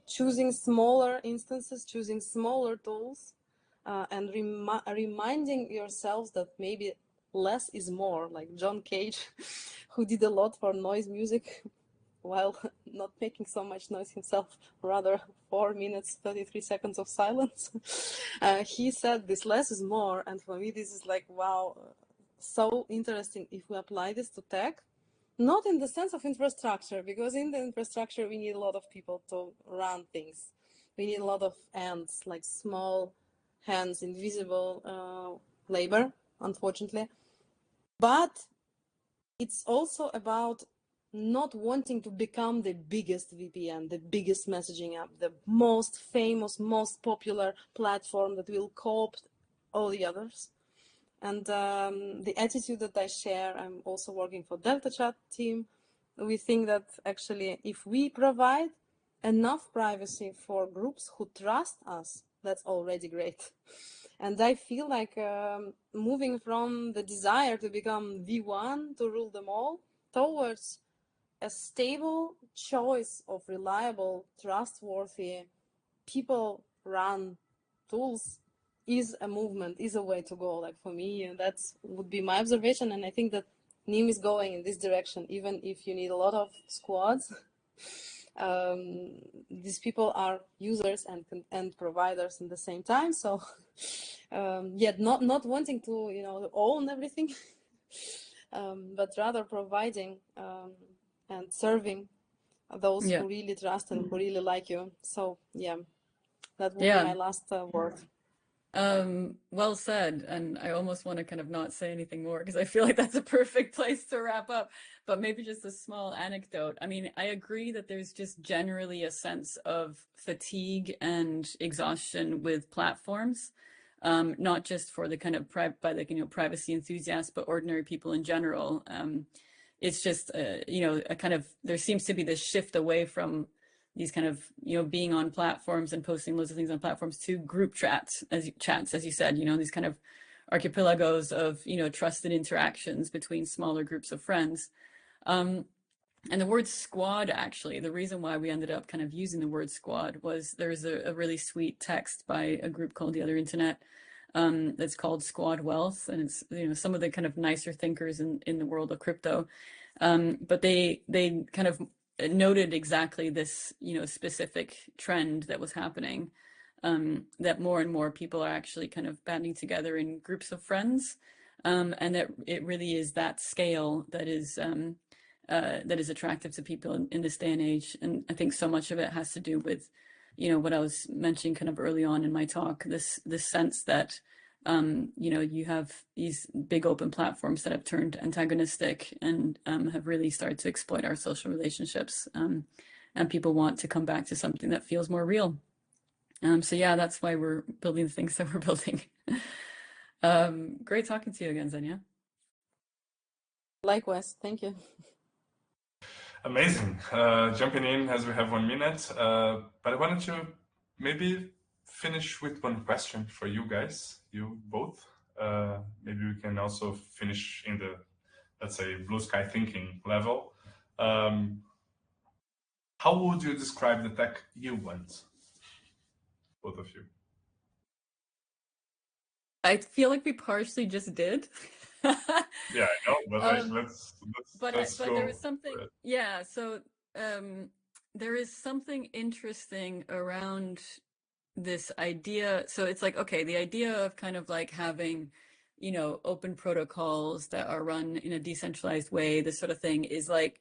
Choosing smaller instances, choosing smaller tools, and reminding yourselves that maybe less is more, like John Cage, who did a lot for noise music while not making so much noise himself, rather 4 minutes, 33 seconds of silence. He said this less is more, and for me this is like, wow, so interesting if we apply this to tech. Not in the sense of infrastructure, because in the infrastructure we need a lot of people to run things. We need a lot of hands, like small hands, invisible labor, unfortunately. But it's also about not wanting to become the biggest VPN, the biggest messaging app, the most famous, most popular platform that will co-opt all the others. And the attitude that I share, I'm also working for Delta Chat team. We think that actually if we provide enough privacy for groups who trust us, that's already great. And I feel like moving from the desire to become the one to rule them all towards a stable choice of reliable, trustworthy, people-run tools is a movement, is a way to go. Like for me, that would be my observation, and I think that NIM is going in this direction, even if you need a lot of squads. These people are users and providers in the same time, so yet not wanting to own everything, but rather providing and serving those who really trust and who really like you. So yeah, that would be my last word. Well said. And I almost want to kind of not say anything more because I feel like that's a perfect place to wrap up, but maybe just a small anecdote. I mean, I agree that there's just generally a sense of fatigue and exhaustion with platforms, not just for the kind of privacy enthusiasts, but ordinary people in general. It's just, a kind of, there seems to be this shift away from these kind of, being on platforms and posting loads of things on platforms to group chats, as you said, these kind of archipelagos of, trusted interactions between smaller groups of friends. And the word squad, actually, the reason why we ended up kind of using the word squad was there's a really sweet text by a group called The Other Internet that's called Squad Wealth. And it's, some of the kind of nicer thinkers in the world of crypto. But they kind of noted exactly this, specific trend that was happening, that more and more people are actually kind of banding together in groups of friends, and that it really is that scale that is attractive to people in this day and age. And I think so much of it has to do with, what I was mentioning kind of early on in my talk, this sense that you have these big open platforms that have turned antagonistic and have really started to exploit our social relationships. And people want to come back to something that feels more real. So yeah, that's why we're building the things that we're building. Great talking to you again, Ksenia. Likewise, thank you. Amazing. Jumping in as we have 1 minute, but I wanted to maybe finish with one question for you guys, you both. Maybe we can also finish in the let's say, blue sky thinking level. How would you describe the tech you want, both of you? I feel like we partially just did. Yeah, I know, but like, let's but go there was something, yeah. So there is something interesting around this idea. So it's like, okay, the idea of kind of like having, you know, open protocols that are run in a decentralized way, this sort of thing is like,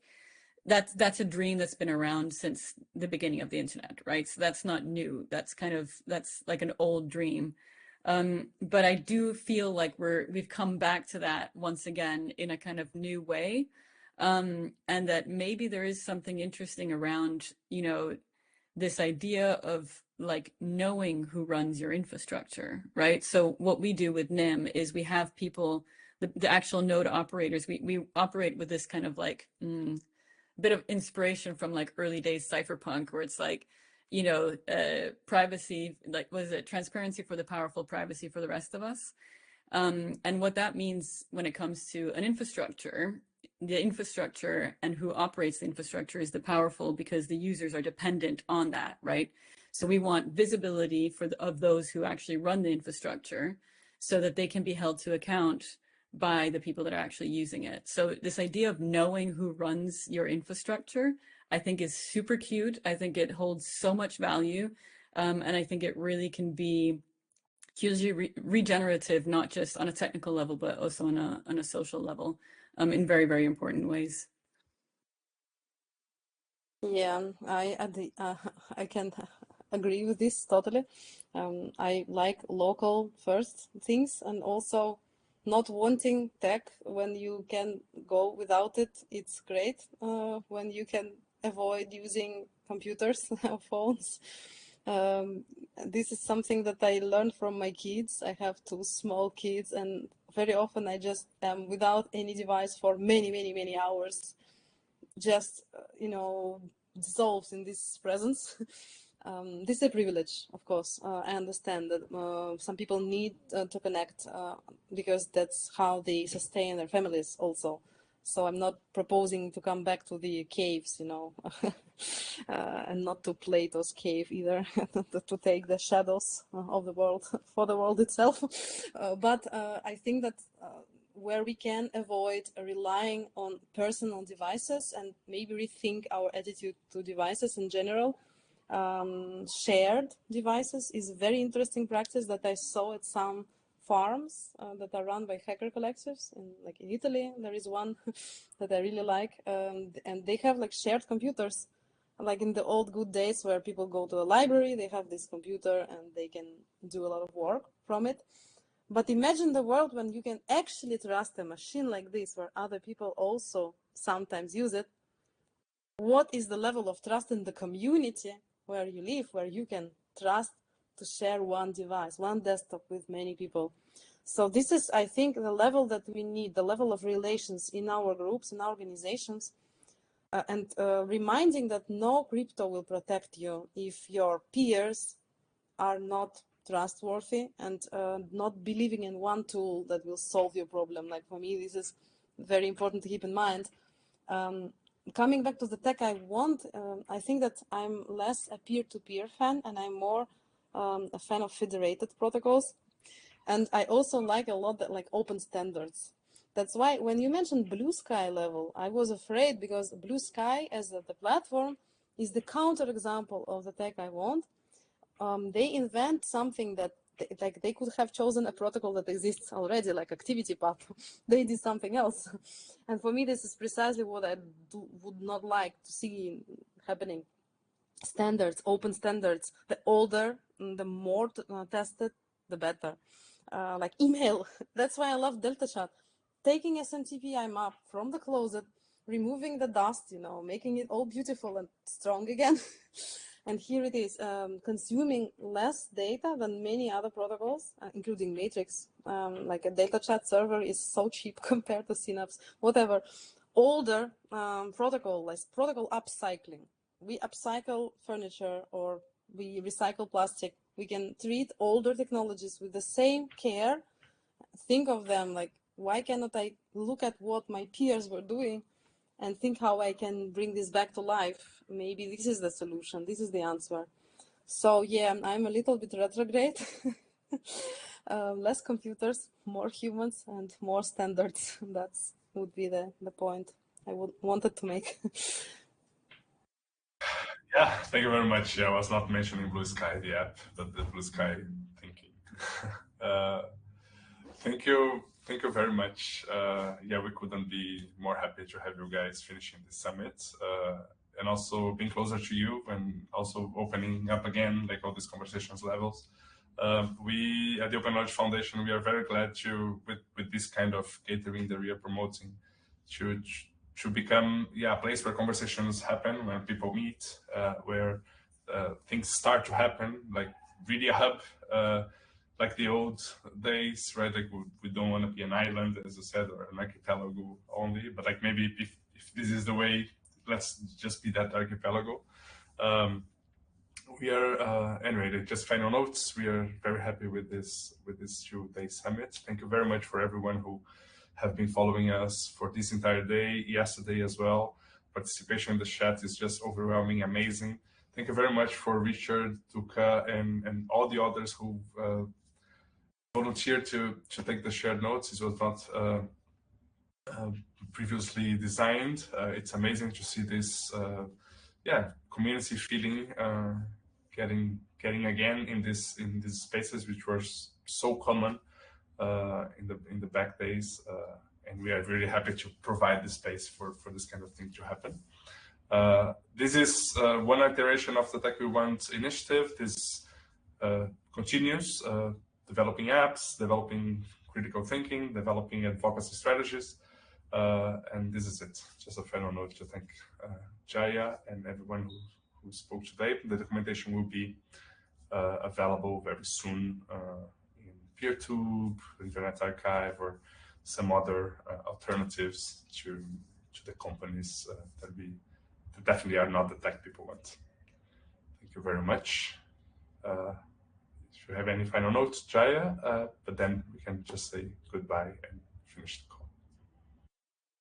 that's a dream that's been around since the beginning of the internet, right? So that's not new. That's like an old dream. But I do feel like we've come back to that once again in a kind of new way. And that maybe there is something interesting around, you know, this idea of like knowing who runs your infrastructure, right? So what we do with NIM is we have people, the actual node operators, we operate with this kind of like bit of inspiration from like early days cypherpunk, where it's like, you know, privacy, like, was it transparency for the powerful, privacy for the rest of us? And what that means when it comes to an infrastructure, the infrastructure and who operates the infrastructure is the powerful, because the users are dependent on that, right? So we want visibility of those who actually run the infrastructure so that they can be held to account by the people that are actually using it. So this idea of knowing who runs your infrastructure, I think is super cute. I think it holds so much value. And I think it really can be hugely regenerative, not just on a technical level, but also on a social level, in very, very important ways. Yeah, I can agree with this totally. I like local first things, and also not wanting tech when you can go without it. It's great when you can avoid using computers or phones. This is something that I learned from my kids. I have two small kids, and very often I just am without any device for many, many, many hours, just, you know, dissolves in this presence. This is a privilege, of course. I understand that some people need to connect because that's how they sustain their families also. So I'm not proposing to come back to the caves, you know, and not to Plato's cave either, to take the shadows of the world for the world itself. But I think that where we can avoid relying on personal devices and maybe rethink our attitude to devices in general, shared devices is a very interesting practice that I saw at some farms that are run by hacker collectives. Like in Italy, there is one that I really like, and they have like shared computers, like in the old good days where people go to the library, they have this computer and they can do a lot of work from it. But imagine the world when you can actually trust a machine like this, where other people also sometimes use it. What is the level of trust in the community where you live, where you can trust to share one device, one desktop with many people? So this is, I think, the level that we need, the level of relations in our groups, in our organizations, and reminding that no crypto will protect you if your peers are not trustworthy and not believing in one tool that will solve your problem. Like for me, this is very important to keep in mind. Coming back to the tech I want, I think that I'm less a peer-to-peer fan and I'm more a fan of federated protocols. And I also like a lot that like open standards. That's why when you mentioned Blue Sky level, I was afraid because Blue Sky as the platform is the counterexample of the tech I want. They invent something that they could have chosen a protocol that exists already, like ActivityPath. They did something else. And for me, this is precisely what I would not like to see happening. Standards, open standards, the older, the more tested, the better. Like email, that's why I love Delta Chat. Taking SMTP IMAP from the closet, removing the dust, you know, making it all beautiful and strong again. And here it is, consuming less data than many other protocols, including Matrix. Like a Delta Chat server is so cheap compared to Synapse, whatever. Older protocol, like protocol upcycling. We upcycle furniture or we recycle plastic. We can treat older technologies with the same care. Think of them like why cannot I look at what my peers were doing and think how I can bring this back to life? Maybe this is the solution. This is the answer. So yeah, I'm a little bit retrograde. Less computers, more humans, and more standards. That would be the point I wanted to make. Yeah, thank you very much. Yeah, I was not mentioning Blue Sky, the app, but the Blue Sky thinking. Thank you very much. Yeah, we couldn't be more happy to have you guys finishing this summit, and also being closer to you, and also opening up again like all these conversations levels. We at the Open Knowledge Foundation, we are very glad to with this kind of catering that we are promoting to become a place where conversations happen, when people meet, where things start to happen, like really a hub, like the old days, right? Like we don't want to be an island, as I said, or an archipelago only, but like maybe if this is the way, let's just be that archipelago. We are anyway, just final notes. We are very happy with this 2-day summit. Thank you very much for everyone who have been following us for this entire day, yesterday as well. Participation in the chat is just overwhelming, amazing. Thank you very much for Richard, Tuka, and all the others who volunteered to take the shared notes. It was not previously designed. It's amazing to see this community feeling getting again in these spaces which were so common in the back days, and we are really happy to provide the space for this kind of thing to happen. This is one iteration of the Tech We Want initiative. This continues, developing apps, developing critical thinking, developing advocacy strategies, and this is it. Just a final note to thank Jaya and everyone who spoke today. The documentation will be available very soon in PeerTube, Internet Archive, or some other alternatives to the companies that definitely are not the tech people want. Thank you very much. If you have any final notes, Jaya, but then we can just say goodbye and finish the call.